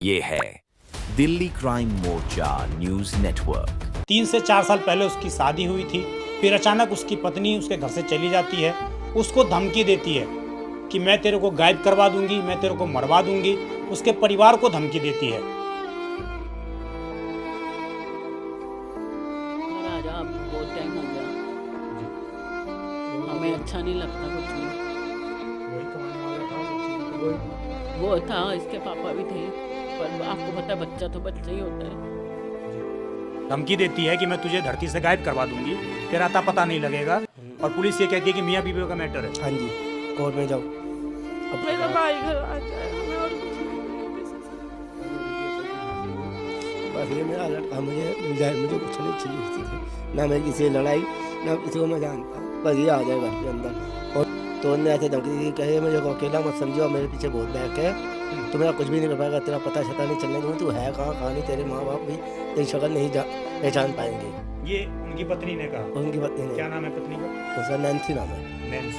ये है दिल्ली क्राइम मोर्चा news network. 3 से 4 साल पहले उसकी शादी हुई थी। फिर अचानक उसकी पत्नी उसके घर से चली जाती है। उसको धमकी देती है कि मैं तेरे को गायब करवा दूंगी, मैं तेरे को मरवा दूंगी। उसके परिवार को धमकी देती है। राजा अब बहुत टाइम हो गया, हमें अच्छा नहीं लगता कुछ भी। वो था, इसके पापा भी थे, पर आपको पता है बच्चा तो बच्चा ही होता है। धमकी देती है कि मैं तुझे धरती से गायब करवा दूंगी, तेरा अता पता नहीं लगेगा। और पुलिस ये कहती है कि मियाँ बीवी का मैटर है। हाँ जी, कोर्ट में जाओ। मेरा भाई घर आ जाए, हमें और कुछ नहीं किसी से। बस ये मेरा लड़का मुझे मिल जाए, मुझे कुछ नहीं चाहिए किसी से, ना मैं किसी से लड़ाई, ना किसी को मैं जानता, बस ये आ जाए घर के अंदर। और तो उन्होंने ऐसे धमकी दी, कहे मुझे को अकेला मत समझो, मेरे पीछे बहुत बैक है, तो मेरा कुछ भी नहीं कर पाएगा, तेरा पता छता नहीं चलने दूँगी, तू है कहाँ नहीं, तेरे माँ बाप भी तेरी शक्ल नहीं पहचान पाएंगे। ये उनकी पत्नी ने कहा। उनकी पत्नी ने, क्या नाम है पत्नी का? उसका नैन्सी नाम है। नैन्सी।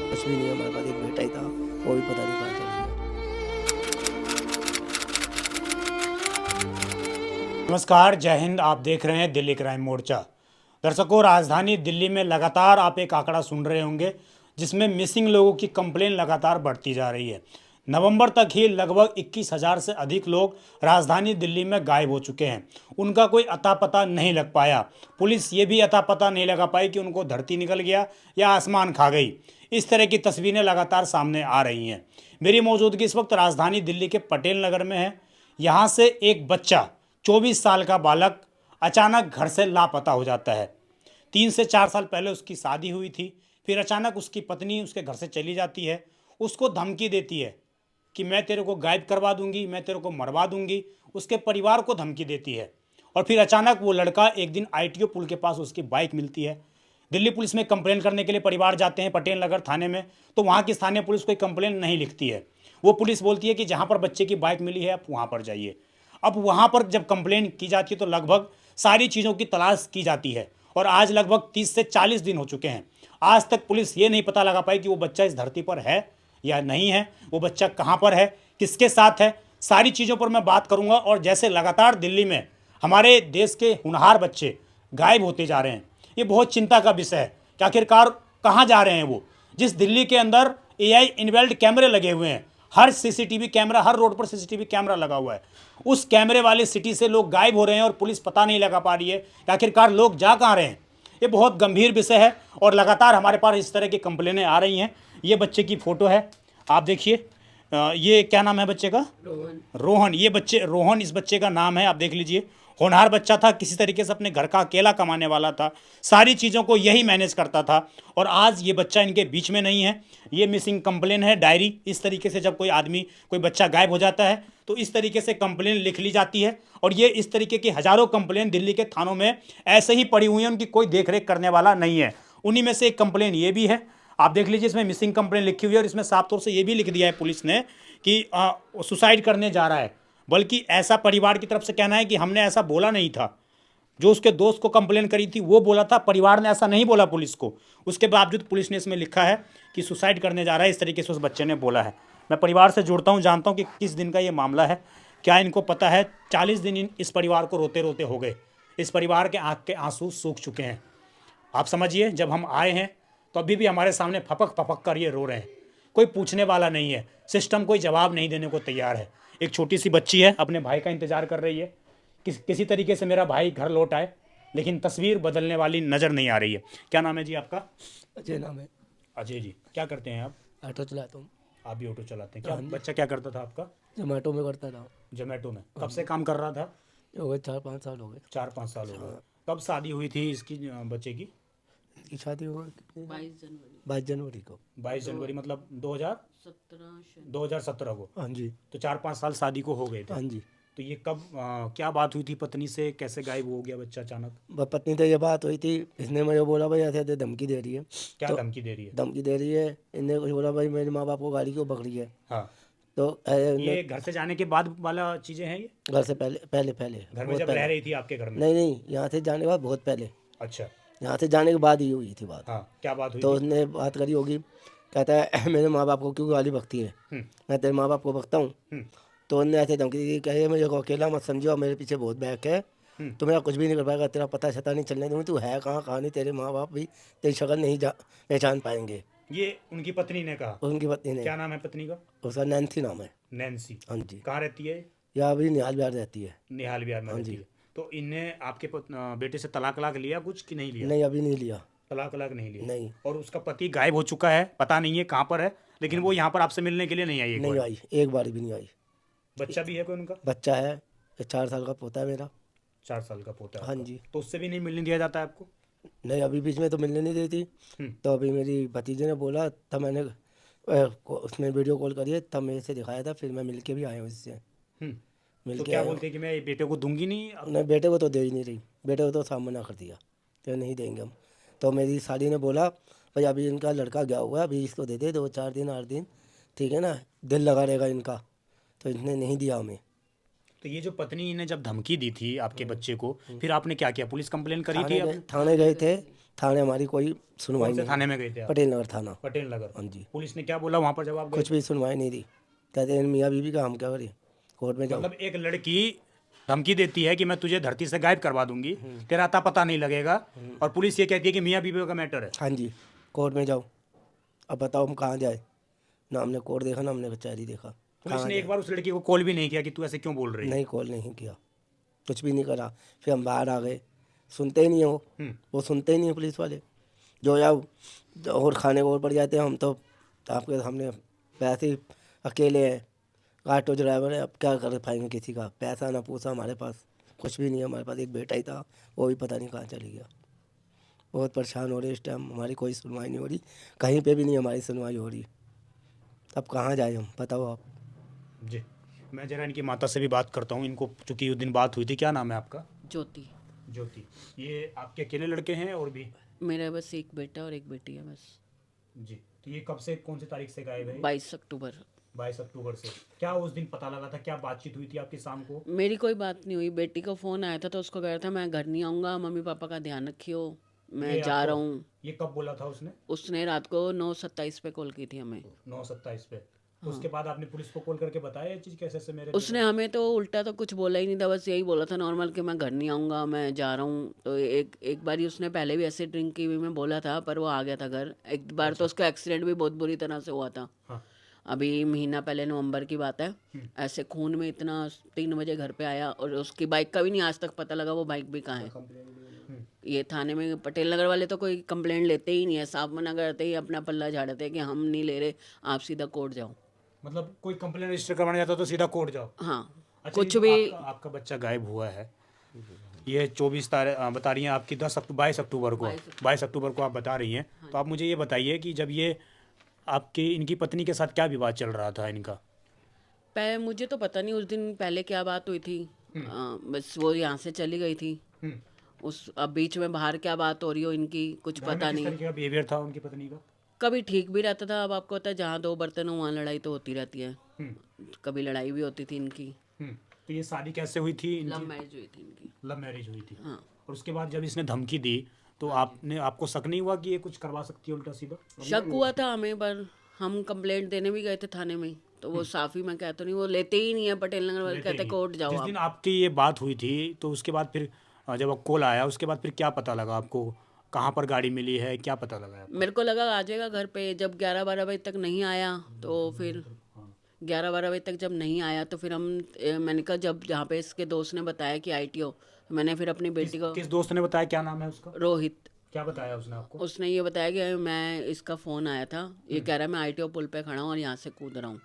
कुछ भी नहीं है, हमारे पास एक बेटा ही था, वो भी पता नहीं कहाँ चला गया। नमस्कार, जय हिंद। आप देख रहे हैं दिल्ली क्राइम मोर्चा। दर्शकों, राजधानी दिल्ली में लगातार आप एक आंकड़ा सुन रहे होंगे जिसमें मिसिंग लोगों की कंप्लेन लगातार बढ़ती जा रही है। नवंबर तक ही लगभग 21,000 से अधिक लोग राजधानी दिल्ली में गायब हो चुके हैं। उनका कोई अता पता नहीं लग पाया। पुलिस ये भी अता पता नहीं लगा पाई कि उनको धरती निकल गया या आसमान खा गई। इस तरह की तस्वीरें लगातार सामने आ रही हैं। मेरी मौजूदगी इस वक्त राजधानी दिल्ली के पटेल नगर में है। यहाँ से एक बच्चा 24 साल का बालक अचानक घर से लापता हो जाता है। 3 से 4 साल पहले उसकी शादी हुई थी। फिर अचानक उसकी पत्नी उसके घर से चली जाती है। उसको धमकी देती है कि मैं तेरे को गायब करवा दूंगी, मैं तेरे को मरवा दूंगी। उसके परिवार को धमकी देती है। और फिर अचानक वो लड़का एक दिन ITO पुल के पास उसकी बाइक मिलती है। दिल्ली पुलिस में कंप्लेन करने के लिए परिवार जाते हैं पटेल नगर थाने में, तो वहाँ की स्थानीय पुलिस कोई कंप्लेन नहीं लिखती है। वो पुलिस बोलती है कि जहाँ पर बच्चे की बाइक मिली है आप वहाँ पर जाइए। अब वहाँ पर जब कंप्लेन की जाती है तो लगभग सारी चीज़ों की तलाश की जाती है। और आज लगभग 30 से 40 दिन हो चुके हैं। आज तक पुलिस ये नहीं पता लगा पाई कि वो बच्चा इस धरती पर है या नहीं है, वो बच्चा कहाँ पर है, किसके साथ है। सारी चीज़ों पर मैं बात करूँगा। और जैसे लगातार दिल्ली में हमारे देश के होनहार बच्चे गायब होते जा रहे हैं, ये बहुत चिंता का विषय है कि आखिरकार कहाँ जा रहे हैं वो। जिस दिल्ली के अंदर AI इनबिल्ट कैमरे लगे हुए हैं, हर CCTV कैमरा, हर रोड पर CCTV कैमरा लगा हुआ है, उस कैमरे वाली सिटी से लोग गायब हो रहे हैं और पुलिस पता नहीं लगा पा रही है कि आखिरकार लोग जा कहाँ रहे हैं। ये बहुत गंभीर विषय है और लगातार हमारे पास इस तरह की कंप्लेनें आ रही हैं। ये बच्चे की फ़ोटो है, आप देखिए। ये क्या नाम है बच्चे का? रोहन। ये बच्चे रोहन, इस बच्चे का नाम है, आप देख लीजिए। होनहार बच्चा था, किसी तरीके से अपने घर का अकेला कमाने वाला था, सारी चीज़ों को यही मैनेज करता था। और आज ये बच्चा इनके बीच में नहीं है। ये मिसिंग कंप्लेन है, डायरी। इस तरीके से जब कोई बच्चा गायब हो जाता है तो इस तरीके से कंप्लेन लिख ली जाती है। और ये इस तरीके की हज़ारों कंप्लेन दिल्ली के थानों में ऐसे ही पड़ी हुई हैं, उनकी कोई देख रेख करने वाला नहीं है। उन्हीं में से एक कंप्लेन ये भी है, आप देख लीजिए। इसमें मिसिंग कंप्लेन लिखी हुई है और इसमें साफ तौर से ये भी लिख दिया है पुलिस ने कि सुसाइड करने जा रहा है। बल्कि ऐसा परिवार की तरफ से कहना है कि हमने ऐसा बोला नहीं था। जो उसके दोस्त को कंप्लेन करी थी वो बोला था, परिवार ने ऐसा नहीं बोला पुलिस को। उसके बावजूद पुलिस ने इसमें लिखा है कि सुसाइड करने जा रहा है, इस तरीके से उस बच्चे ने बोला है। मैं परिवार से जुड़ता हूँ, जानता हूँ कि किस दिन का ये मामला है। क्या इनको पता है? 40 दिन इस परिवार को रोते रोते हो गए। इस परिवार के आँख के आंसू सूख चुके हैं। आप समझिए, जब हम आए हैं तो अभी भी हमारे सामने फपक फपक कर ये रो रहे हैं। कोई पूछने वाला नहीं है, सिस्टम कोई जवाब नहीं देने को तैयार है। एक छोटी सी बच्ची है, अपने भाई का इंतज़ार कर रही है किसी तरीके से मेरा भाई घर लौट आए, लेकिन तस्वीर बदलने वाली नज़र नहीं आ रही है। क्या नाम है जी आपका? अजय नाम है। अजय जी, क्या करते हैं आप? ऑटो चलाता हूँ। आप भी ऑटो चलाते हैं? क्या बच्चा क्या करता था आपका? जोमेटो में करता था। जोमेटो में कब से काम कर रहा था? हो गए 4-5 साल हो गए। 4-5 साल हो गए। कब शादी हुई थी इसकी, बच्चे की? इसकी शादी हो गई 22 जनवरी को। 22 जनवरी मतलब 2017 को। हाँ जी। तो 4-5 साल शादी को हो गए थे। हाँ जी। तो ये कब क्या बात हुई थी पत्नी से, कैसे गायब हो गया बच्चा अचानक? पत्नी से ये बात हुई थी, इसने मुझे बोला भाई ऐसे ऐसे धमकी दे रही है। क्या तो धमकी दे रही है? धमकी दे रही है, इनने कुछ बोला भाई मेरे माँ बाप को गाड़ी क्यों पकड़ी है। हाँ। तो ये घर से जाने के बाद वाला चीज़ें हैं ये? घर से पहले पहले पहले घर में जब रह रही थी आपके घर में? नहीं, यहाँ से जाने के बाद बहुत पहले। अच्छा। यहाँ से जाने के बाद ही हुई थी बात। हाँ, क्या बात हुई तो थी? उसने बात करी होगी कहता है मेरे माँ बाप को क्यों गाली बकती है, मैं तेरे माँ बाप को बकता हूँ। तो उनने ऐसे धमकी दी, कहे मुझे को अकेला मत समझो, मेरे पीछे बहुत बैक है, तो मेरा कुछ भी नहीं कर पाएगा, तेरा पता छता नहीं चलने दूँगी, तू है कहाँ नहीं, तेरे माँ बाप भी तेरी शक्ल नहीं पहचान पाएंगे। ये उनकी पत्नी ने कहा। उनकी पत्नी ने, क्या नाम है पत्नी का? उसका नैन्सी नाम है। नैन्सी। हाँ जी, कहाँ रहती है? या अभी निहाल बिहार रहती है। निहाल बिहार में रहती है। तो इनने आपके बेटे से तलाक लिया कुछ कि नहीं लिया? नहीं, अभी नहीं लिया। तलाक नहीं लिया? नहीं। और उसका पति गायब हो चुका है, पता नहीं है कहाँ पर है, लेकिन वो यहाँ पर आपसे मिलने के लिए नहीं आई एक नहीं बार? आई, एक बार भी नहीं आई। बच्चा भी है कोई उनका? बच्चा है, 4 साल का पोता है मेरा। 4 साल का पोता है हाँ आपका। जी। तो उससे भी नहीं मिलने दिया जाता है आपको? नहीं, अभी बीच में तो मिलने नहीं देती। तो अभी मेरी भतीजे ने बोला, तब मैंने उसने वीडियो कॉल करी है, तब मेरे से दिखाया था, फिर मैं मिल के भी आया हूँ इससे। मिल तो के क्या आया बोलते हैं कि मैं बेटे को दूंगी नहीं? हूँ। नहीं, बेटे को तो दे ही नहीं रही, बेटे को तो सामने ना कर दिया, तो नहीं देंगे हम। तो मेरी साली ने बोला भाई अभी इनका लड़का गया हुआ है, अभी इसको दे दे 2-4 दिन 8 दिन, ठीक है ना, दिल लगा रहेगा इनका। तो इसने नहीं दिया हमें। तो ये जो पत्नी ने जब धमकी दी थी आपके बच्चे को, फिर आपने क्या किया? पुलिस कंप्लेन करी थी आपने? थाने गए थे, थाने हमारी कोई सुनवाई कौन से नहीं। थाने में गए थे आप? पटेल नगर थाना। पटेल नगर। हाँ जी। पुलिस ने क्या बोला वहां पर जब आप गए? कुछ भी सुनवाई नहीं दी, कहते हैं मियाँ बीवी का हम क्या करें, कोर्ट में जाओ। मतलब एक लड़की धमकी देती है कि मैं तुझे धरती से गायब करवा दूंगी, तेरा अता पता नहीं लगेगा, और पुलिस ये कहती है कि मियाँ बीवी का मैटर है। हाँ जी, कोर्ट में जाओ, अब बताओ हम कहाँ जाए। ना हमने कोर्ट देखा, ना हमने कचहरी देखा। पुलिस ने एक बार उस लड़की को कॉल भी नहीं किया कि तू ऐसे क्यों बोल रही है? नहीं, कॉल नहीं किया, कुछ भी नहीं करा। फिर हम बाहर आ गए, सुनते ही नहीं है वो सुनते ही नहीं है पुलिस वाले। जो जाओ और खाने को और पड़ जाते हैं हम, तो आपके हमने पैसे ही अकेले हैं, ऑटो ड्राइवर है, अब क्या कर पाएंगे, किसी का पैसा ना पूछा, हमारे पास कुछ भी नहीं है। हमारे पास एक बेटा ही था, वो भी पता नहीं कहाँ चली गया। बहुत परेशान हो रहे इस टाइम, हमारी कोई सुनवाई नहीं हो रही, कहीं पे भी नहीं हमारी सुनवाई हो रही। अब कहाँ जाए हम, बताओ आप। जी, मैं जरा इनकी माता से भी बात करता हूँ, इनको चूंकि उस दिन बात हुई थी। क्या नाम है आपका? ज्योति। ज्योति। ये आपके अकेले लड़के हैं और भी? मेरा बस एक बेटा और एक बेटी है बस। जी। तो ये कब से, कौन सी तारीख से गायब है? 22 अक्टूबर। 22 अक्टूबर से। क्या उस दिन पता लगा था, क्या बातचीत हुई थी आपकी शाम को? मेरी कोई बात नहीं हुई, बेटी को फ़ोन आया था तो उसको कह रहा था मैं घर नहीं आऊँगा, मम्मी पापा का ध्यान रखियो, मैं ये जा आपको- रहा हूँ। ये कब बोला था उसने? उसने रात को 9:27 पे कॉल की थी हमें। 9:27 पे। उसके बाद आपने पुलिस को कॉल करके बताया ये चीज़ कैसे से मेरे? उसने हमें तो उल्टा तो कुछ बोला ही नहीं था, बस यही बोला था नॉर्मल कि मैं घर नहीं आऊँगा, मैं जा रहा हूँ। तो एक बारी उसने पहले भी ऐसे ड्रिंक की हुई में बोला था, पर वो आ गया था घर। एक बार तो उसका एक्सीडेंट भी बहुत बुरी तरह से हुआ था। हाँ। अभी महीना पहले नवंबर की बात है, ऐसे खून में इतना 3 बजे घर पे आया, और उसकी बाइक का भी नहीं आज तक पता लगा वो बाइक भी कहाँ है। ये थाने में पटेल नगर वाले तो कोई कंप्लेंट लेते ही नहीं है, साफ मना करते ही अपना पल्ला झाड़ते हैं कि हम नहीं ले रहे, आप सीधा कोर्ट जाओ। मतलब कोई कंप्लेन रजिस्टर करवाने जाता तो सीधा कोर्ट जाओ? हाँ। अच्छा, कुछ ये जो भी आपका बच्चा गायब हुआ है, ये 24 तारीख बता रही हैं आपकी, 22 अक्टूबर को, 22 अक्टूबर को आप बता रही हैं। तो आप मुझे ये बताइए कि जब ये आपकी इनकी पत्नी के साथ क्या विवाद चल रहा था इनका? पहले मुझे तो पता नहीं उस दिन पहले क्या बात हुई थी। बस वो यहाँ से चली गई थी, उस अब बीच में बाहर क्या बात हो रही हो इनकी कुछ घर में पता किस नहीं। तरीके का बिहेवियर था उनकी पत्नी का? कभी ठीक भी रहता था, अब आपको पता है जहाँ 2 बर्तन हो वहाँ लड़ाई तो होती रहती है। कभी लड़ाई भी होती थी इनकी। तो ये शादी कैसे हुई थी इनकी? लव मैरिज हुई थी इनकी। लव मैरिज हुई थी। हाँ। और उसके बाद जब इसने धमकी दी तो आपको शक नहीं हुआ कि ये कुछ करवा सकती है उल्टा सीधा? शक हुआ था हमें, पर हम कंप्लेंट देने भी गए थे थाने में, तो वो साफी मैं कहता नहीं, वो लेते ही नहीं है। पटेल नगर वाले कहते कोर्ट जाओ जिस आप। दिन आपकी ये बात हुई थी तो उसके बाद फिर जब कॉल आया उसके बाद फिर क्या पता लगा आपको, कहाँ पर गाड़ी मिली है, क्या पता लगा आपको? मेरे को लगा आ जाएगा घर पे, जब 11-12 बजे तक नहीं आया तो फिर 11-12 बजे तक जब नहीं आया तो फिर मैंने कहा, जब जहाँ पे इसके दोस्त ने बताया कि ITO, मैंने फिर अपनी बेटी को, किस दोस्त ने बताया, क्या नाम है उसका? रोहित, क्या बताया उसने आपको? उसने ये बताया कि मैं, इसका फ़ोन आया था, ये कह रहा है मैं ITO पुल पे खड़ा हूँ और यहाँ से कूद रहा हूँ।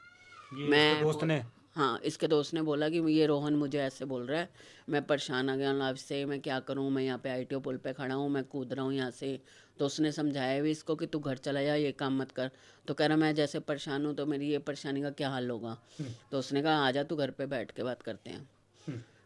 इसके दोस्त ने? हाँ, इसके दोस्त ने बोला कि ये रोहन मुझे ऐसे बोल रहा है, मैं परेशान आ गया लाइफ से, मैं क्या करूँ, मैं यहाँ पे ITO पुल पे खड़ा हूँ, मैं कूद रहा हूँ यहाँ से। तो उसने समझाया भी इसको कि तू घर चला जा, ये काम मत कर। तो कह रहा मैं जैसे परेशान हूँ तो मेरी ये परेशानी का क्या हल होगा। तो उसने कहा आ जा तू घर पे बैठ के बात करते हैं।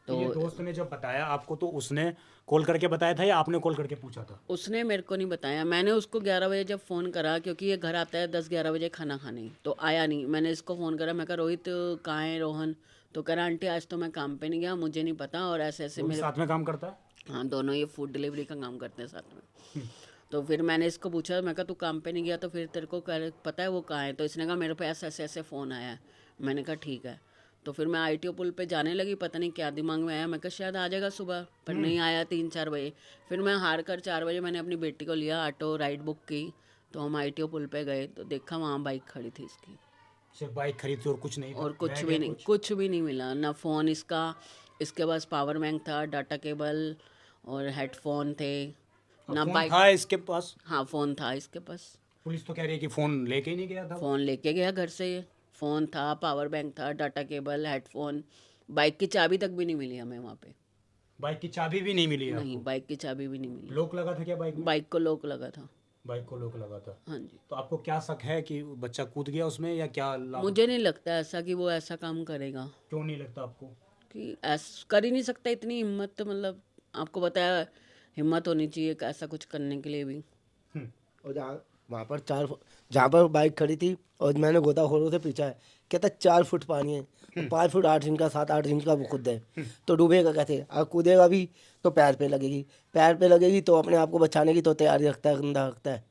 तो ये दोस्त ने जब बताया आपको तो उसने कॉल करके बताया था या आपने कॉल करके पूछा था? उसने मेरे को नहीं बताया, मैंने उसको 11 बजे जब फ़ोन करा, क्योंकि ये घर आता है 10-11 बजे खाना खाने, तो आया नहीं। मैंने इसको फ़ोन करा, मैं कहा रोहित कहाँ है रोहन? तो कह रहा आंटी आज तो मैं काम पे नहीं गया, मुझे नहीं पता, और ऐसे ऐसे वो भी मेरे। साथ में काम करता है? हाँ, दोनों ये फूड डिलीवरी का काम करते हैं साथ में। तो फिर मैंने इसको पूछा, मैं कहा तू काम पे नहीं गया तो फिर तेरे को पता है वो कहाँ है? तो इसने कहा मेरे पे ऐसे ऐसे ऐसे फ़ोन आया है। मैंने कहा ठीक है। तो फिर मैं आईटीओ पुल पे जाने लगी, पता नहीं क्या दिमाग में आया, मैं कहा शायद आ जाएगा सुबह, पर नहीं आया 3-4 बजे। फिर मैं हार कर 4 बजे मैंने अपनी बेटी को लिया, ऑटो राइड बुक की, तो हम आईटीओ पुल पे गए तो देखा वहाँ बाइक खड़ी थी इसकी, सिर्फ बाइक खरीदी थी और कुछ नहीं था? और कुछ बैग भी या नहीं, कुछ भी नहीं मिला, ना फ़ोन इसका, इसके पास पावर बैंक था, डाटा केबल और हेडफोन थे, ना फोन बाइक। था इसके पास? हाँ फ़ोन था इसके पास। पुलिस तो कह रही है कि फोन लेके ही नहीं गया था। फ़ोन लेके गया घर से, ये फ़ोन था, पावर बैंक था, डाटा केबल, हेडफोन, बाइक की चाबी तक भी नहीं मिली हमें वहाँ पे। बाइक की चाबी भी नहीं मिली नहीं, आपको? बाइक की चाबी भी नहीं मिली। लॉक लगा था क्या बाइक में? बाइक को लॉक लगा था। बाइक को लॉक लगा था। हाँ जी। तो आपको क्या शक है कि बच्चा कूद गया उसमें या क्या मुझे नहीं लगता ऐसा कि वो ऐसा काम करेगा, क्यों नहीं लगता आपको? कि ऐसा कर ही नहीं सकता, इतनी हिम्मत, तो मतलब आपको बताया, हिम्मत होनी चाहिए कि ऐसा कुछ करने के लिए भी। और वहाँ पर जहाँ पर बाइक खड़ी थी और मैंने गोताखोरों से पूछा है, कहता 4 फुट पानी है, 5 फुट 8 इंच का, 7-8 इंच का वो खुद है, तो डूबेगा कैसे? अगर कूदेगा भी तो पैर पे लगेगी, पैर पे लगेगी तो अपने आप को बचाने की तो तैयारी रखता है, गंदा रखता है,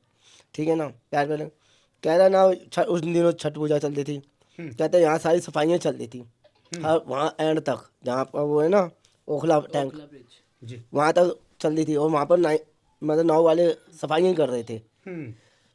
ठीक है ना? पैर पे कह रहा ना, उस दिनों छठ पूजा चलती थी, कहते यहाँ सारी सफाइयाँ चल रही थी, हर वहाँ एंड तक जहाँ पर वो है ना ओखला टैंक, जी। वहाँ तक चल रही थी, और वहाँ पर मतलब नाव वाले सफाइयाँ कर रहे थे।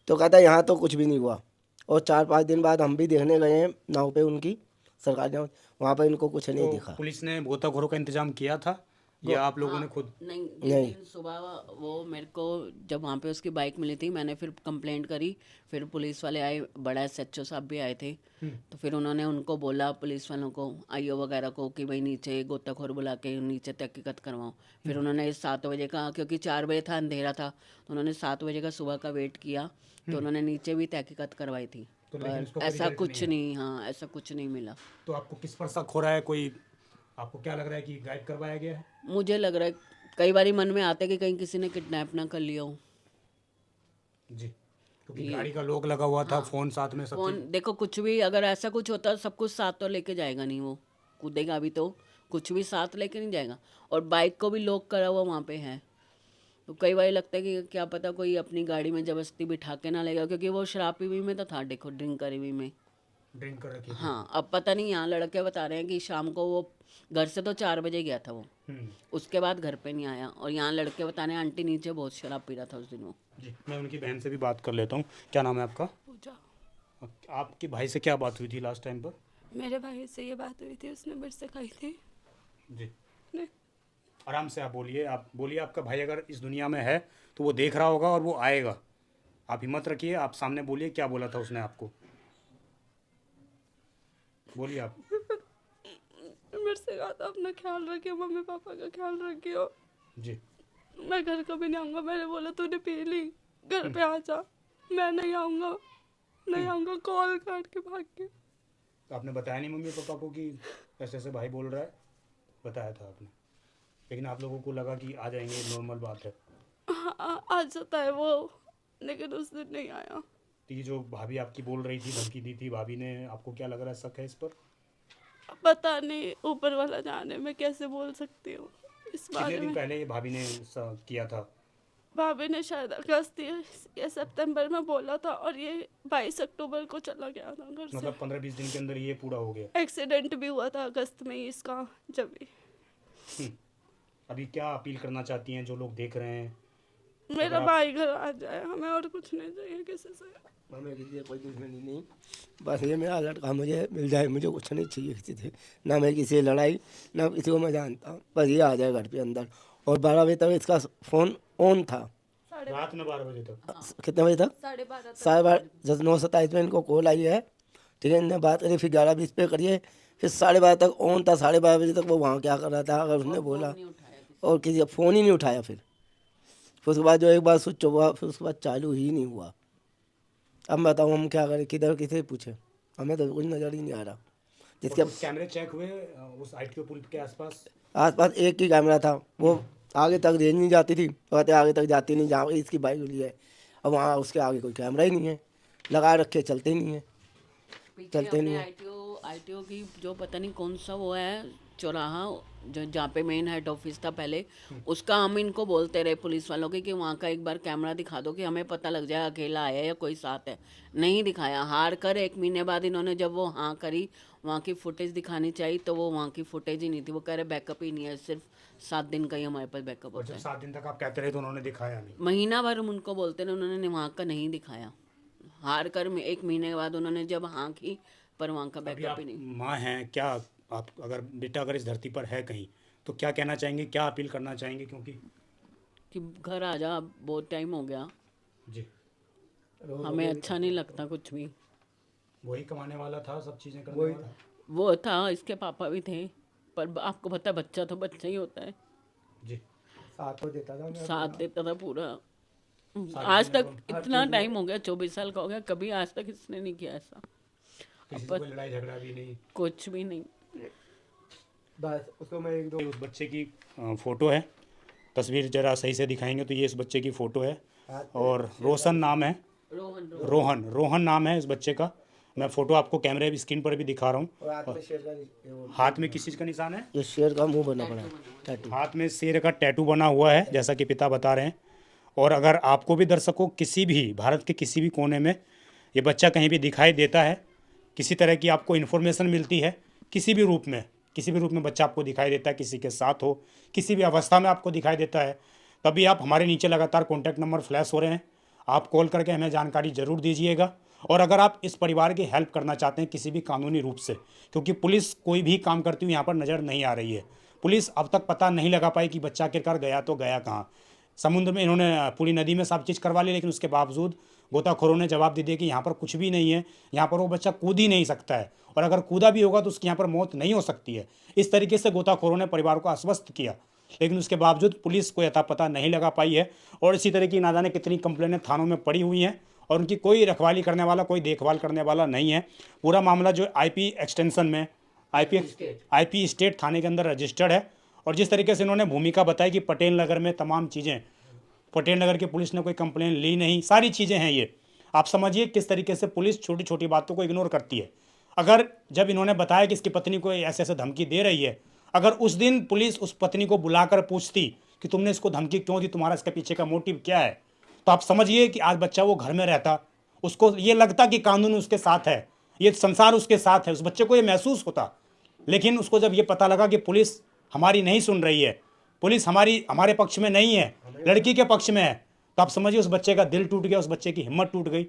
तो कहता है यहाँ तो कुछ भी नहीं हुआ। और 4-5 दिन बाद हम भी देखने गए हैं नाव पे उनकी, सरकारी नाव, वहाँ पर इनको कुछ नहीं तो दिखा। पुलिस ने गोताखोरों का इंतजाम किया था या आप लोगों ने खुद? नहीं, जिस दिन सुबह वो मेरे को, जब वहाँ पे उसकी बाइक मिली थी, मैंने फिर कंप्लेंट करी, फिर पुलिस वाले आए, बड़ा एसएचओ साहब भी आए थे, तो फिर उन्होंने उनको बोला, पुलिस वालों को, आईओ वगैरह को, कि भाई नीचे गोताखोर बुला के नीचे तहकीकात करवाओ। फिर उन्होंने 7 बजे का, क्योंकि 4 बजे था, अंधेरा था, तो उन्होंने 7 बजे का सुबह का वेट किया, तो उन्होंने नीचे भी तहकीकात करवाई थी, तो लेकिन उसका पर कोई ऐसा रिजल्ट कुछ नहीं, हाँ ऐसा कुछ नहीं मिला। तो आपको किस पर शक हो रहा है? कोई आपको क्या लग रहा है कि गायब करवाया गया है? मुझे लग रहा है, कई बारी मन में आता है कि कहीं किसी ने किडनैप ना कर लिया हो। जी, क्योंकि गाड़ी का लॉक लगा हुआ था, फोन साथ में, सब फोन देखो, कुछ भी अगर ऐसा कुछ होता, सब कुछ साथ तो लेके जाएगा नहीं, वो कूदेगा भी तो कुछ भी साथ लेके नहीं जाएगा, और बाइक को भी लॉक करा हुआ वहाँ पे है। तो कई बार लगता है कि क्या पता कोई अपनी गाड़ी में जबरदस्ती बिठा के ना लेगा, क्योंकि वो शराब पी हुई में तो था, देखो ड्रिंक करी हुई में। ड्रिंक कर रखी थी। हाँ, अब पता नहीं, यहाँ लड़के बता रहे हैं कि शाम को वो घर से तो 4 बजे गया था वो, उसके बाद घर पे नहीं आया, और यहाँ लड़के बता रहे हैं आंटी नीचे बहुत शराब पी रहा था उस दिन वो। जी, मैं उनकी बहन से भी बात कर लेता हूँ। क्या नाम है आपका? पूजा। आपके भाई से क्या बात हुई थी लास्ट टाइम पर? मेरे भाई से ये बात हुई थी, उसने मेरे से कही थी। जी, नहीं, आराम से आप बोलिए, आप बोलिए। आपका भाई अगर इस दुनिया में है तो वो देख रहा होगा और वो आएगा। आप हिम्मत रखिए, आप सामने बोलिए, क्या बोला था उसने आपको? बोलिए आप। मेरे से कहा था अपना ख्याल रखियो, मम्मी पापा का ख्याल रखियो, जी। मैं घर कभी नहीं आऊँगा। मैंने बोला तूने पी ली, घर पे आ जा, मैं नहीं आऊँगा, नहीं आऊँगा, कॉल काट के भाग के। तो आपने बताया नहीं मम्मी पापा को कि ऐसे ऐसे भाई बोल रहा है? बताया था आपने, लेकिन आप लोगों को लगा कि आ जाएंगे, नॉर्मल बात है। हाँ, आ जाता है वो, लेकिन उस दिन नहीं आया। तो ये जो भाभी आपकी बोल रही थी, धमकी दी थी भाभी ने, आपको क्या लग रहा है, शक है इस पर? पता नहीं, ऊपर वाला जाने, मैं कैसे बोल सकती हूँ इस कितने बारे दिन में। पहले ये भाभी ने किया था? भाभी ने शायद अगस्त या सितंबर में बोला था, और ये 22 अक्टूबर को चला गया था घर से। मतलब 15-20 दिन के अंदर ये पूरा हो गया। एक्सीडेंट भी हुआ था अगस्त में ही इसका, जब भी। अभी क्या अपील करना चाहती हैं जो लोग देख रहे हैं? मेरा भाई घर आ जाए, हमें और कुछ नहीं चाहिए किसी से। हमें किसी से कोई दुश्मनी नहीं, बस ये मेरा लड़का मुझे मिल जाए, मुझे कुछ नहीं चाहिए किसी से, ना मैं किसी से लड़ाई, ना किसी को मैं जानता हूँ, बस ये आ जाए घर पे अंदर। और 12 बजे तक इसका फ़ोन ऑन था। रात में 12 बजे तक? कितने बजे तक? 12:30। जब 9:27 में इनको कॉल आई है, ठीक है, इनने बात करी, फिर 11:20 पे करिए, फिर 12:30 तक ऑन था। 12:30 बजे तक वो वहाँ क्या कर रहा था, अगर उसने बोला, और किसी का फ़ोन ही नहीं उठाया। फिर उसके बाद जो एक बार स्विच हुआ, फिर उसके बाद चालू ही नहीं हुआ। अब बताओ हम क्या करें, किधर किसे पूछे, हमें तो कुछ नज़र ही नहीं आ रहा। जिसके कैमरे चेक हुए उस आईटीओ पुल के आसपास? आसपास एक ही कैमरा था, वो आगे तक रेंज नहीं जाती थी, कहते आगे तक जाती नहीं जहाँ इसकी बाइक हुई है, अब वहाँ उसके आगे कोई कैमरा ही नहीं है, लगा रखे, चलते ही नहीं है, चलते नहीं है। आरटीओ की जो पता नहीं कौन सा वो है चौराहा, जो जहाँ पे मेन हेड ऑफिस था पहले, उसका हम इनको बोलते रहे पुलिस वालों के कि वहाँ का एक बार कैमरा दिखा दो कि हमें पता लग जाए अकेला आया या कोई साथ है। नहीं दिखाया। हार कर 1 महीने बाद इन्होंने जब वो हाँ करी, वहाँ की फुटेज दिखानी चाहिए, तो वो वहाँ की फुटेज ही नहीं थी। वो कह रहे बैकअप ही नहीं है, सिर्फ 7 दिन का ही हमारे पास बैकअप और होता जब है। 7 दिन तक आप कहते रहे तो उन्होंने दिखाया नहीं। महीना भर हम उनको बोलते रहे, उन्होंने वहाँ का नहीं दिखाया। हार कर 1 महीने के बाद उन्होंने जब हाँ की, पर वहाँ का अभी बैकअप आप ही नहीं। माँ हैं, क्या आप अगर बेटा अगर इस धरती पर है कहीं तो क्या कहना चाहेंगे, क्या अपील करना चाहेंगे? क्योंकि कि घर आ जा, बहुत टाइम हो गया, जी हमें अच्छा नहीं लगता कुछ भी। वही कमाने वाला था, सब चीज़ें करने वाला। वो था, इसके पापा भी थे, पर आपको पता है बच्चा तो बच्चा ही होता है। जी साथ तो देता था मैं साथ देता था पूरा। सारी आज चीज़ें तक इतना टाइम हो गया, 24 साल का हो गया, कभी आज तक इसने नहीं किया ऐसा, किसी से कोई लड़ाई झगड़ा भी नहीं। कुछ भी नहीं। बस उसको मैं 1-2 उस बच्चे की फ़ोटो है, तस्वीर जरा सही से दिखाएंगे तो ये इस बच्चे की फ़ोटो है और रोशन नाम है, रोहन नाम है इस बच्चे का। मैं फ़ोटो आपको कैमरे भी स्क्रीन पर भी दिखा रहा हूँ। और हाथ में शेर का हाथ में किस चीज़ का निशान है? ये शेर का मुंह बना पड़ा है, टैटू। हाथ में शेर का टैटू बना हुआ है, जैसा कि पिता बता रहे हैं। और अगर आपको भी दर्शकों किसी भी भारत के किसी भी कोने में ये बच्चा कहीं भी दिखाई देता है, किसी तरह की आपको इन्फॉर्मेशन मिलती है, किसी भी रूप में बच्चा आपको दिखाई देता है, किसी के साथ हो, किसी भी अवस्था में आपको दिखाई देता है, तभी आप हमारे नीचे लगातार कॉन्टैक्ट नंबर फ्लैश हो रहे हैं, आप कॉल करके हमें जानकारी ज़रूर दीजिएगा। और अगर आप इस परिवार की हेल्प करना चाहते हैं किसी भी कानूनी रूप से, क्योंकि पुलिस कोई भी काम करती हुई यहाँ पर नज़र नहीं आ रही है। पुलिस अब तक पता नहीं लगा पाई कि बच्चा आखिरकार गया तो गया कहाँ। समुद्र में इन्होंने पूरी नदी में सब चीज़ करवा ली, लेकिन उसके बावजूद गोताखोरों ने जवाब दे दिया कि यहाँ पर कुछ भी नहीं है, यहाँ पर वो बच्चा कूद ही नहीं सकता है, और अगर कूदा भी होगा तो उसकी यहाँ पर मौत नहीं हो सकती है। इस तरीके से गोताखोरों ने परिवार को आश्वस्त किया, लेकिन उसके बावजूद पुलिस को अता पता नहीं लगा पाई है। और इसी तरह की ना जाने कितनी कंप्लेनें थानों में पड़ी हुई हैं और उनकी कोई रखवाली करने वाला, कोई देखभाल करने वाला नहीं है। पूरा मामला जो आईपी एक्सटेंशन में आईपी स्टेट थाने के अंदर रजिस्टर्ड है। और जिस तरीके से इन्होंने भूमिका बताई कि पटेल नगर में तमाम चीज़ें, पटेल नगर की पुलिस ने कोई कंप्लेन ली नहीं, सारी चीज़ें हैं ये। आप समझिए किस तरीके से पुलिस छोटी छोटी बातों को इग्नोर करती है। अगर जब इन्होंने बताया कि इसकी पत्नी को ऐसे ऐसे धमकी दे रही है, अगर उस दिन पुलिस उस पत्नी को बुलाकर पूछती कि तुमने इसको धमकी क्यों दी, तुम्हारा इसके पीछे का मोटिव क्या है, तो आप समझिए कि आज बच्चा वो घर में रहता, उसको ये लगता कि कानून उसके साथ है, ये संसार उसके साथ है, उस बच्चे को ये महसूस होता। लेकिन उसको जब ये पता लगा कि पुलिस हमारी नहीं सुन रही है, पुलिस हमारे पक्ष में नहीं है, लड़की के पक्ष में है, तो आप समझिए उस बच्चे का दिल टूट गया, उस बच्चे की हिम्मत टूट गई।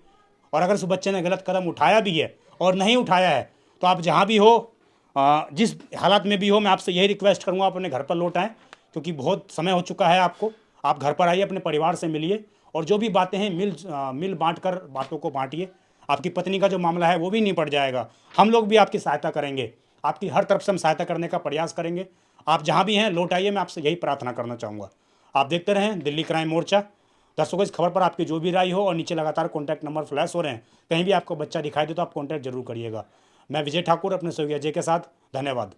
और अगर उस बच्चे ने गलत कदम उठाया भी है और नहीं उठाया है, तो आप जहाँ भी हो, जिस हालात में भी हो, मैं आपसे यही रिक्वेस्ट करूँगा आप अपने घर पर लौट आएँ, क्योंकि बहुत समय हो चुका है आपको। आप घर पर आइए, अपने परिवार से मिलिए और जो भी बातें हैं मिल बांट कर बातों को बांटिए। आपकी पत्नी का जो मामला है वो भी निपट जाएगा। हम लोग भी आपकी सहायता करेंगे, आपकी हर तरफ से हम सहायता करने का प्रयास करेंगे। आप जहाँ भी हैं लौट आइए, मैं आपसे यही प्रार्थना करना चाहूँगा। आप देखते रहें दिल्ली क्राइम मोर्चा। दर्शकों, इस खबर पर आपकी जो भी राय हो, और नीचे लगातार कॉन्टैक्ट नंबर फ्लैश हो रहे हैं, कहीं भी आपको बच्चा दिखाई दे तो आप कॉन्टैक्ट जरूर करिएगा। मैं विजय ठाकुर अपने सहयोगी अजय के साथ, धन्यवाद।